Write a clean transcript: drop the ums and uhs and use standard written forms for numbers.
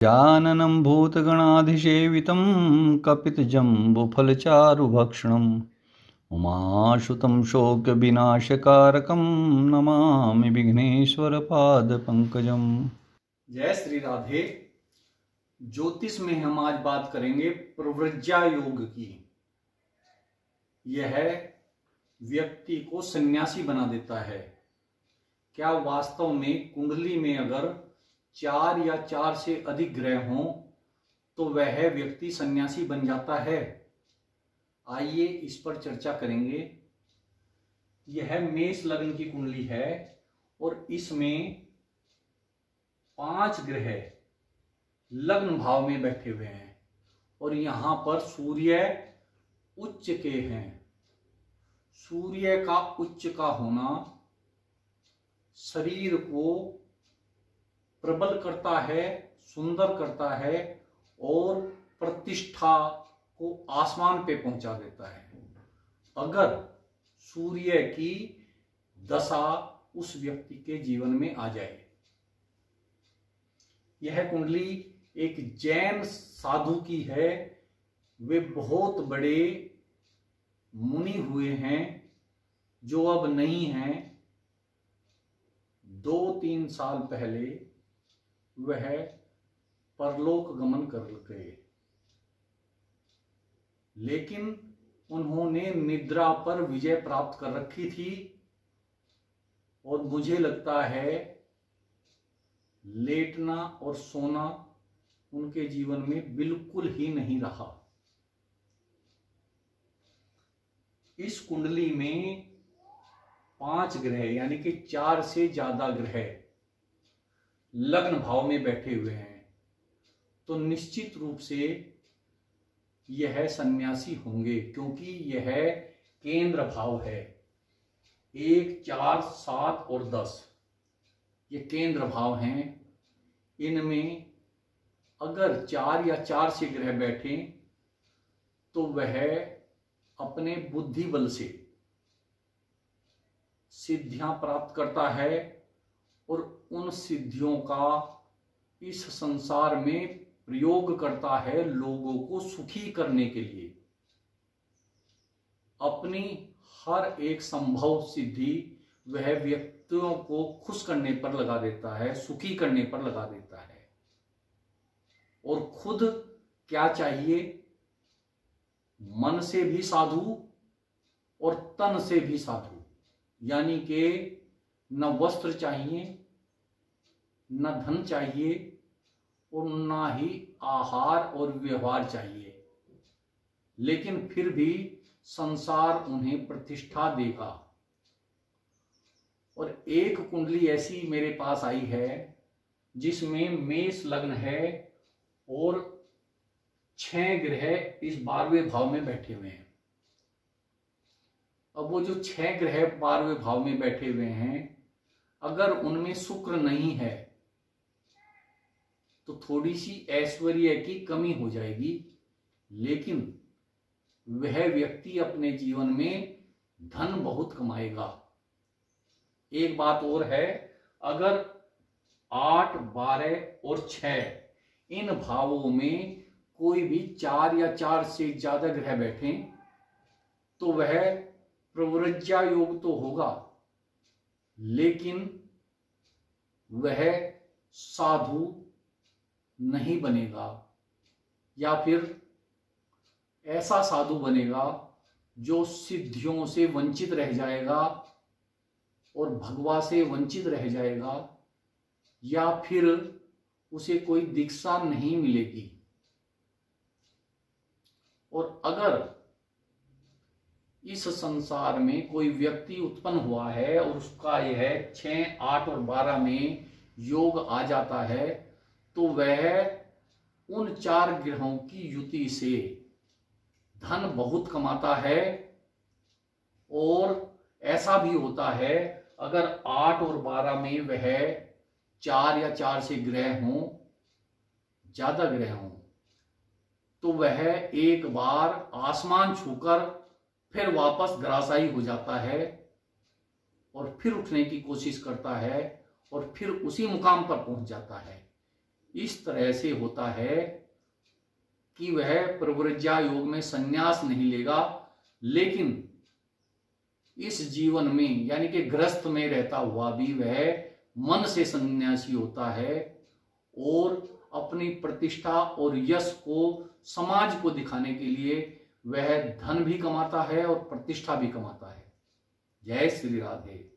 जाननं भूतगणाधिसेवितं कपितजम्बुफलचारुभक्षणम् उमासुतं शोकविनाशकारकं नमामि विघ्नेश्वरपादपङ्कजम्। जय श्री राधे। ज्योतिष में हम आज बात करेंगे प्रव्रज्या योग की। यह व्यक्ति को सन्यासी बना देता है। क्या वास्तव में कुंडली में अगर 4 या 4 से अधिक ग्रह हों तो वह व्यक्ति सन्यासी बन जाता है? आइए इस पर चर्चा करेंगे। यह मेष लग्न की कुंडली है और इसमें 5 ग्रह लग्न भाव में बैठे हुए हैं और यहां पर सूर्य उच्च के हैं। सूर्य का उच्च का होना शरीर को प्रबल करता है, सुंदर करता है और प्रतिष्ठा को आसमान पे पहुंचा देता है। अगर सूर्य की दशा उस व्यक्ति के जीवन में आ जाए। यह कुंडली एक जैन साधु की है। वे बहुत बड़े मुनि हुए हैं जो अब नहीं हैं। 2-3 साल पहले वह परलोक गमन कर गए, लेकिन उन्होंने निद्रा पर विजय प्राप्त कर रखी थी और मुझे लगता है लेटना और सोना उनके जीवन में बिल्कुल ही नहीं रहा। इस कुंडली में 5 ग्रह यानी कि 4 से ज्यादा ग्रह लग्न भाव में बैठे हुए हैं तो निश्चित रूप से यह सन्यासी होंगे, क्योंकि यह केंद्र भाव है। 1, 4, 7 और 10 ये केंद्र भाव हैं। इनमें अगर 4 या 4 से ग्रह बैठे तो वह अपने बुद्धि बल से सिद्धियां प्राप्त करता है और उन सिद्धियों का इस संसार में प्रयोग करता है लोगों को सुखी करने के लिए। अपनी हर एक संभव सिद्धि वह व्यक्तियों को खुश करने पर लगा देता है, सुखी करने पर लगा देता है। और खुद क्या चाहिए? मन से भी साधु और तन से भी साधु, यानी कि न वस्त्र चाहिए, न धन चाहिए और ना ही आहार और व्यवहार चाहिए, लेकिन फिर भी संसार उन्हें प्रतिष्ठा देगा। और एक कुंडली ऐसी मेरे पास आई है जिसमें मेष लग्न है और 6 ग्रह इस 12वें भाव में बैठे हुए हैं। अब वो जो 6 ग्रह 12वें भाव में बैठे हुए हैं, अगर उनमें शुक्र नहीं है तो थोड़ी सी ऐश्वर्य की कमी हो जाएगी, लेकिन वह व्यक्ति अपने जीवन में धन बहुत कमाएगा। एक बात और है, अगर 8, 12 और 6 इन भावों में कोई भी 4 या 4 से ज्यादा ग्रह बैठे तो वह प्रव्रज्या योग तो होगा, लेकिन वह साधु नहीं बनेगा, या फिर ऐसा साधु बनेगा जो सिद्धियों से वंचित रह जाएगा और भगवा से वंचित रह जाएगा, या फिर उसे कोई दीक्षा नहीं मिलेगी। और अगर इस संसार में कोई व्यक्ति उत्पन्न हुआ है और उसका यह 6, 8 और 12 में योग आ जाता है तो वह उन 4 ग्रहों की युति से धन बहुत कमाता है। और ऐसा भी होता है, अगर 8 और 12 में वह 4 या 4 से ग्रह हों, ज्यादा ग्रह हों, तो वह एक बार आसमान छूकर फिर वापस धराशायी हो जाता है और फिर उठने की कोशिश करता है और फिर उसी मुकाम पर पहुंच जाता है। इस तरह से होता है कि वह प्रव्रज्या योग में संन्यास नहीं लेगा, लेकिन इस जीवन में यानी कि गृहस्थ में रहता हुआ भी वह मन से सन्यासी होता है और अपनी प्रतिष्ठा और यश को समाज को दिखाने के लिए वह धन भी कमाता है और प्रतिष्ठा भी कमाता है। जय श्री राधे।